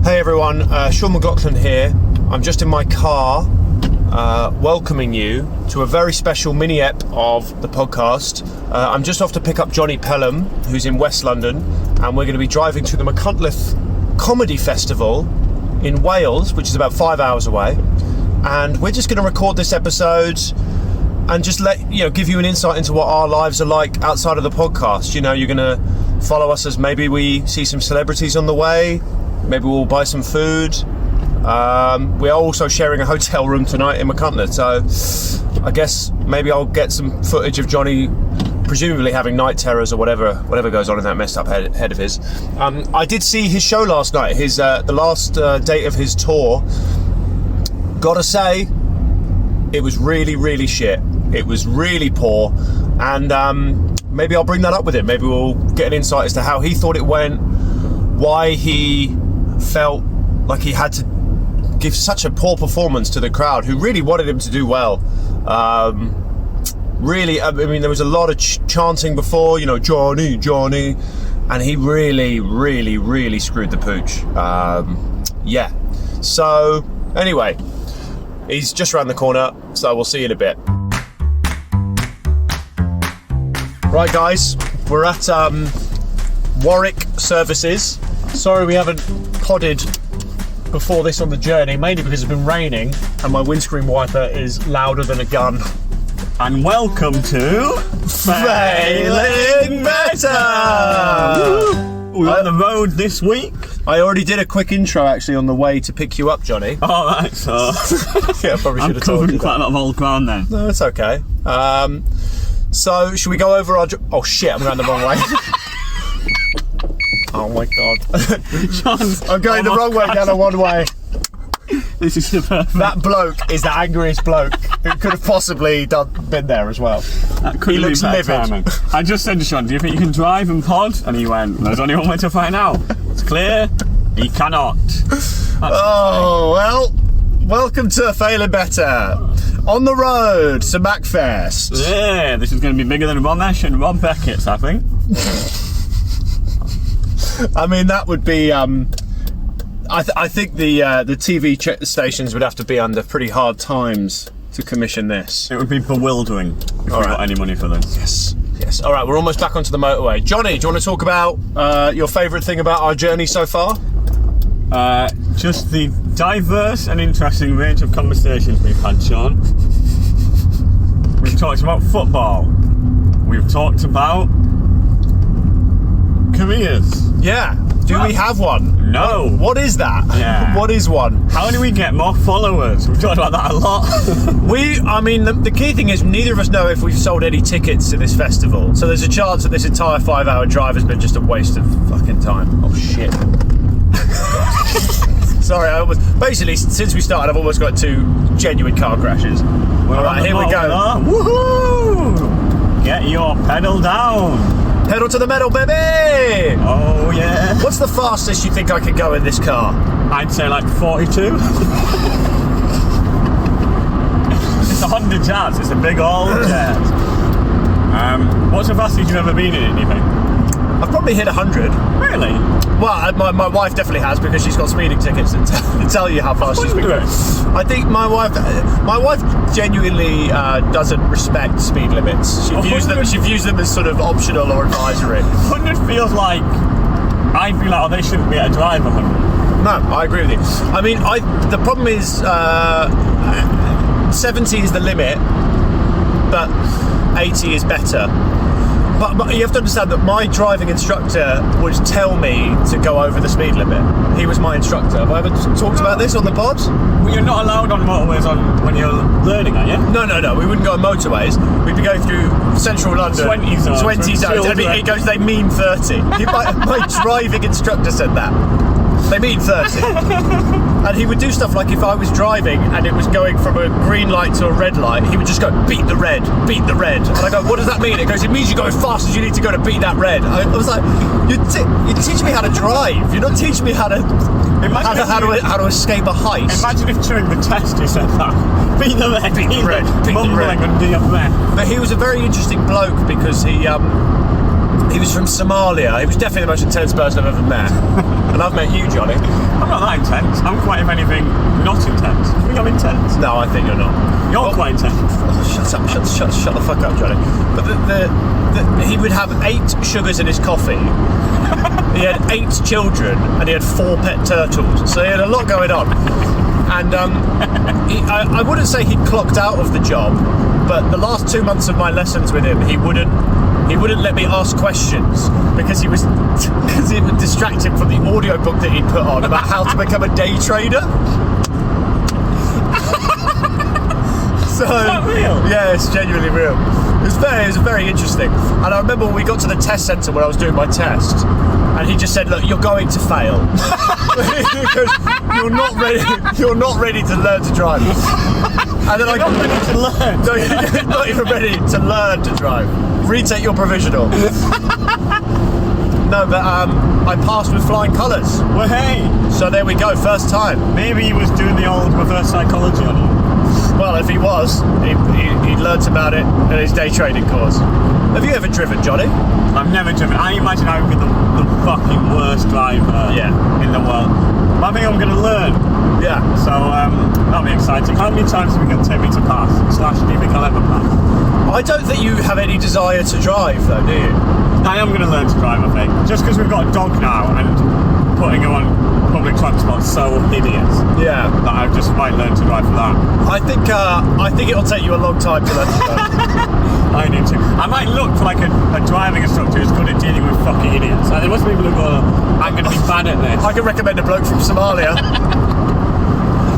Hey everyone, Sean McLaughlin here. I'm just in my car welcoming you to a very special mini-ep of the podcast. I'm just off to pick up Jonny Pelham, who's in West London, and we're going to be driving to the Machynnleth Comedy Festival in Wales, which is about 5 hours away. And we're just going to record this episode and just give you an insight into what our lives are like outside of the podcast. You know, you're going to follow us as maybe we see some celebrities on the way. Maybe we'll buy some food. We are also sharing a hotel room tonight in Machynnleth, so I guess maybe I'll get some footage of Jonny presumably having night terrors or whatever goes on in that messed up head of his. I did see his show last night, the last date of his tour. Gotta say, it was really, really shit. It was really poor, and maybe I'll bring that up with him. Maybe we'll get an insight as to how he thought it went, why he felt like he had to give such a poor performance to the crowd who really wanted him to do well. Really, I mean, there was a lot of chanting before, Jonny, Jonny, and he really, really, really screwed the pooch. Yeah. So, anyway, he's just around the corner, so we'll see you in a bit. Right, guys, we're at Warwick Services. Sorry we haven't podded before this on the journey, mainly because it's been raining and my windscreen wiper is louder than a gun. And welcome to Failing Better! We're on the road this week. I already did a quick intro actually on the way to pick you up, Jonny. Alright, so Yeah, I probably should I'm have told covering you quite a lot of old ground then. No, it's okay. So should we go over our... Oh shit, I'm going the wrong way. Oh my god. I'm going the wrong way down a one way. This is the perfect. That bloke is the angriest bloke who could have possibly been there as well. He looks livid. I just said to Sean, do you think you can drive and pod? And he went, there's only one way to find out. It's clear, he cannot. Oh, well, welcome to Failing Better. On the road to Macfest. Yeah, this is going to be bigger than Romesh and Rob Beckett's, I think. I mean, that would be... I think the TV stations would have to be under pretty hard times to commission this. It would be bewildering if we got any money for this. Yes. All right, we're almost back onto the motorway. Jonny, do you want to talk about your favourite thing about our journey so far? Just the diverse and interesting range of conversations we've had, Sean. We've talked about football. We've talked about careers. Yeah. Do we have one? No. What is that? Yeah. What is one? How do we get more followers? We've talked about that a lot. The key thing is neither of us know if we've sold any tickets to this festival. So there's a chance that this entire 5 hour drive has been just a waste of fucking time. Oh shit. Sorry, basically since we started I've almost got 2 genuine car crashes. Alright, here we go. Woohoo! Get your pedal down. Pedal to the metal, baby! Oh, yeah. What's the fastest you think I could go in this car? I'd say like 42. It's a Honda Jazz. It's a big old Jazz. What's the fastest you've ever been in it, do you think? I've probably hit 100. Really? Well, my wife definitely has because she's got speeding tickets and tell you how fast she's been going. I think my wife genuinely doesn't respect speed limits. She views them as sort of optional or advisory. 100 feels like I'd be like, oh, they shouldn't be able to drive 100. No, I agree with you. I mean, the problem is 70 is the limit, but 80 is better. But you have to understand that my driving instructor would tell me to go over the speed limit. He was my instructor. Have I ever talked about this on the pod? Well, you're not allowed on motorways when you're learning, are you? No. We wouldn't go on motorways. We'd be going through central London. 20 zones. 20 zones. And he goes, they mean 30. My driving instructor said that. They mean 30. And he would do stuff like if I was driving and it was going from a green light to a red light, he would just go, beat the red. And I go, what does that mean? It goes, it means you go as fast as you need to go to beat that red. I was like, you teach me how to drive. You're not teaching me how to escape a heist. Imagine if during the test you said that. Beat the red. Beat the red. Mumbling under your breath. But he was a very interesting bloke because he He was from Somalia. He was definitely the most intense person I've ever met. And I've met you, Johnny. I'm not that intense. I'm quite, if anything, not intense. You think I'm intense? No, I think you're not. You're quite intense. Shut up, shut the fuck up, Johnny. But he would have 8 sugars in his coffee. He had 8 children and he had 4 pet turtles. So he had a lot going on. And I wouldn't say he'd clocked out of the job, but the last 2 months of my lessons with him, he wouldn't let me ask questions because he was distracted from the audiobook that he'd put on about how to become a day trader. So, is that real? Yeah, it's genuinely real. It was very interesting. And I remember when we got to the test centre when I was doing my test, and he just said, "Look, you're going to fail because you're not ready to learn to drive." And then You're not ready to learn. No, you're not even ready to learn to drive. Retake your provisional. No, but I passed with flying colours. Well, hey. So there we go, first time. Maybe he was doing the old reverse psychology on you. Well, if he was, he learnt about it in his day trading course. Have you ever driven, Johnny? I've never driven. I imagine I would be the fucking worst driver in the world. But I think I'm going to learn. Yeah. So that'll be exciting. How many times are we going to take me to pass? / do you think I'll ever pass? I don't think you have any desire to drive, though, do you? I am going to learn to drive, I think. Just because we've got a dog now and putting him on public transport is so hideous. Yeah. That I just might learn to drive for that. I think it'll take you a long time to learn to drive. I need to. I might look for like a driving instructor who's good at dealing with fucking idiots. And there must be people who go, I'm going to be bad at this. I can recommend a bloke from Somalia.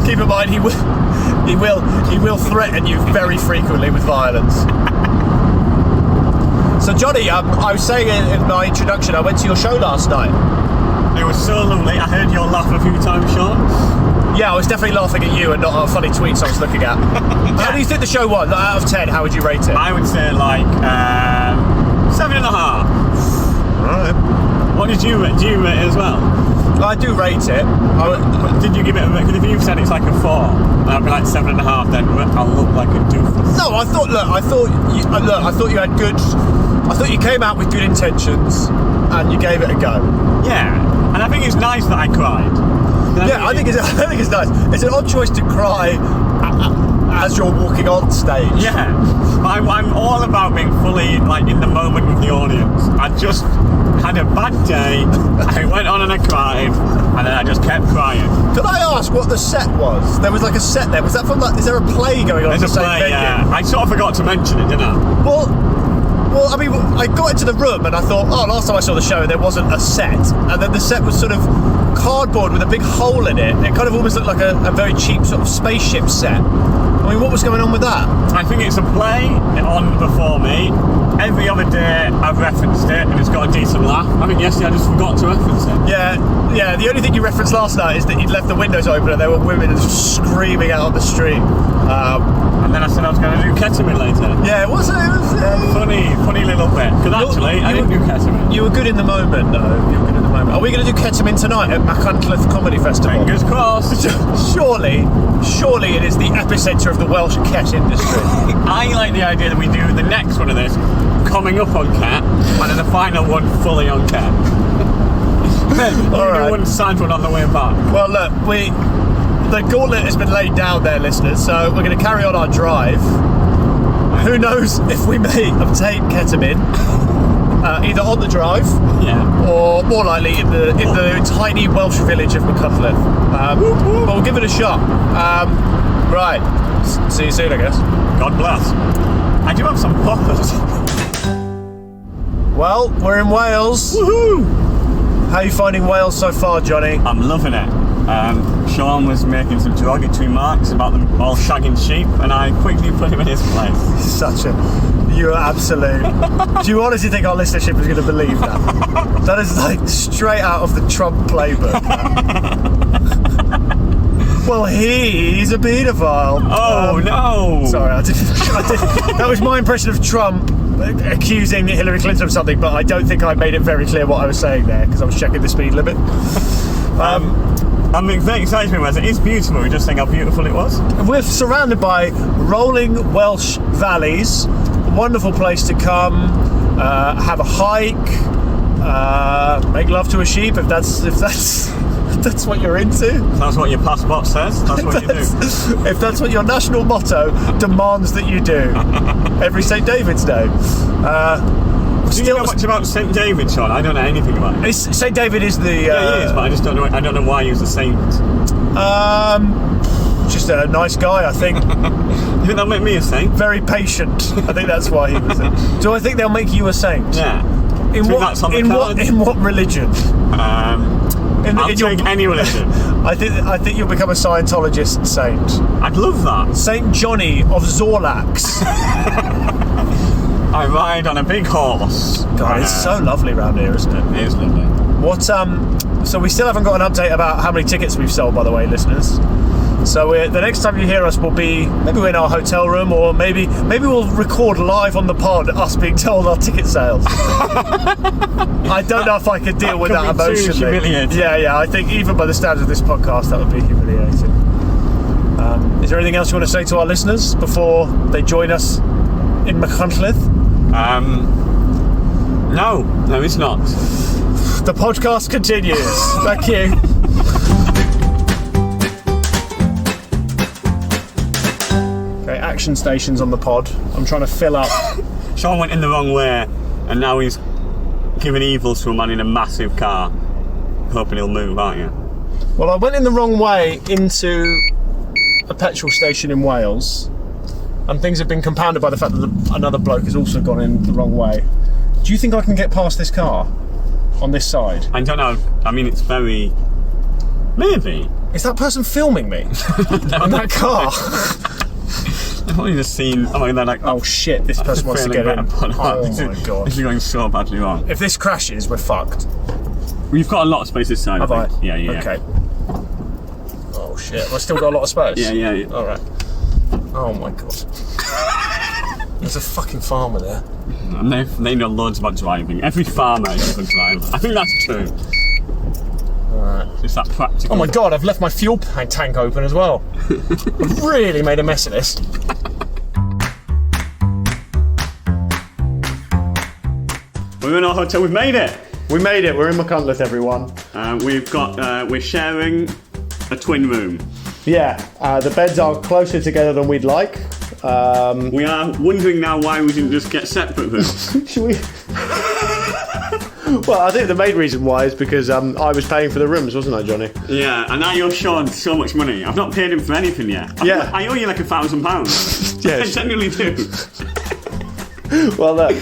Keep in mind, he will threaten you very frequently with violence. So Johnny, I was saying in my introduction, I went to your show last night. It was so lovely. I heard your laugh a few times, Sean. Yeah, I was definitely laughing at you and not at funny tweets I was looking at. How do you think the show was? Out of 10, how would you rate it? I would say like 7.5. Alright. What did you rate? Do you rate it as well? I do rate it. Did you give it a rate? Because if you said it's like a 4, I'd be like 7.5. Then I'll look like a doofus. No, I thought you had good. I thought you came out with good intentions and you gave it a go. Yeah, and I think it's nice that I cried. I think it's nice. It's an odd choice to cry as you're walking on stage. Yeah, I'm all about being fully like in the moment with the audience. I just had a bad day. I went on and I cried, and then I just kept crying. Could I ask what the set was? There was like a set there. Was that from is there a play going on? There's a play. Yeah, I sort of forgot to mention it, didn't I? Well, I mean, I got into the room and I thought, last time I saw the show there wasn't a set, and then the set was sort of cardboard with a big hole in it. It kind of almost looked like a very cheap sort of spaceship set. I mean, what was going on with that? I think it's a play on before me. Every other day I've referenced it and it's got a decent laugh. I think yesterday I just forgot to reference it. Yeah, the only thing you referenced last night is that you'd left the windows open and there were women just screaming out on the street. And then I said I was going to do ketamine later. Yeah, it was funny little bit. Because actually, I didn't do ketamine. You were good in the moment, though. You were good in the moment. Are we going to do ketamine tonight at Machynnleth Comedy Festival? Fingers crossed. Surely it is the epicentre of the Welsh ket industry. I like the idea that we do the next one of this coming up on ket, and then the final one fully on ket. Alright. One signed one on the way back. Well, look, the gauntlet has been laid down there, listeners, so we're going to carry on our drive. Who knows if we may obtain ketamine, either on the drive, or more likely in the tiny Welsh village of Machynnleth. But we'll give it a shot. Right, see you soon, I guess. God bless. I do have some poppers. Well, we're in Wales. Woohoo! How are you finding Wales so far, Johnny? I'm loving it. Sean was making some derogatory remarks about them all shagging sheep, and I quickly put him in his place. You are absolute. Do you honestly think our listenership is going to believe that? That is like straight out of the Trump playbook. Well, he's a paedophile. Oh no! Sorry, I did. That was my impression of Trump accusing Hillary Clinton of something, but I don't think I made it very clear what I was saying there because I was checking the speed limit. I'm very excited about it. It's beautiful. We're just saying how beautiful it was. We're surrounded by rolling Welsh valleys. A wonderful place to come. have a hike, make love to a sheep if that's what you're into. That's what your passport says. That's what you do. If that's what your national motto demands that you do every St. David's Day. Do you know much about St. David, Sean? I don't know anything about it. St. David is the... yeah, he is, but I just don't know. I don't know why he was a saint. Just a nice guy, I think. You think that'll make me a saint? Very patient. I think that's why he was. Do I think they'll make you a saint? Yeah. In what religion? I'll take any religion. I think you'll become a Scientologist saint. I'd love that. Saint Jonny of Zorlax. I ride on a big horse. God, it's so lovely around here, isn't it? It is lovely. What? So we still haven't got an update about how many tickets we've sold, by the way, listeners. So the next time you hear us will be maybe we're in our hotel room, or maybe we'll record live on the pod us being told our ticket sales. I don't know if I could deal with that emotionally. Too humiliating. Yeah. I think even by the standards of this podcast, that would be humiliating. Is there anything else you want to say to our listeners before they join us in Machynnleth? No, it's not. The podcast continues. Thank you. Action stations on the pod. I'm trying to fill up. Sean went in the wrong way, and now he's giving evils to a man in a massive car, hoping he'll move, aren't you? Well, I went in the wrong way into a petrol station in Wales, and things have been compounded by the fact that another bloke has also gone in the wrong way. Do you think I can get past this car on this side? I don't know. I mean, it's very... Maybe. Is that person filming me in that car? I've only just seen... they're like... Oh shit, this person wants to get in. Oh my god. This is going so badly wrong. If this crashes, we're fucked. We've got a lot of space this side, Have I think. I? Yeah. Okay. Oh shit, have I still got a lot of space? Yeah. Alright. Oh my god. There's a fucking farmer there. And they know loads about driving. Every farmer is a good driver. I think that's true. Alright. It's that practical. Oh my god, I've left my fuel tank open as well. I've really made a mess of this. We're in our hotel. We've made it. We made it. We're in Machynnleth, everyone. We're sharing a twin room. Yeah, the beds are closer together than we'd like. We are wondering now why we didn't just get separate rooms. Should we? Well, I think the main reason why is because I was paying for the rooms, wasn't I, Jonny? Yeah, and now you're showing so much money. I've not paid him for anything yet. I owe you like £1,000. Yes. I genuinely do. Well, look,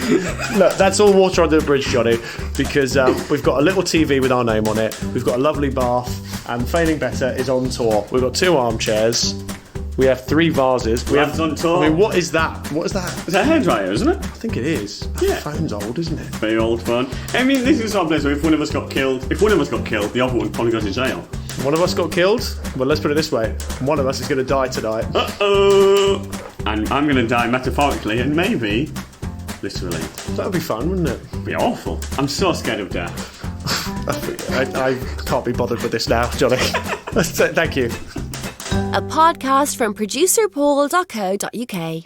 that's all water under the bridge, Jonny, because we've got a little TV with our name on it. We've got a lovely bath, and Failing Better is on tour. We've got 2 armchairs. We have 3 vases. Lad's on tour. I mean, what is that? What is that? It's a hairdryer, isn't it? I think it is. Yeah. The phone's old, isn't it? Very old phone. I mean, this is our place where if one of us got killed, the other one probably goes to jail. One of us got killed? Well, let's put it this way. One of us is going to die tonight. Uh-oh! And I'm going to die metaphorically and maybe literally. That would be fun, wouldn't it? It'd be awful. I'm so scared of death. I can't be bothered with this now, Jonny. Thank you. A podcast from producerpaul.co.uk.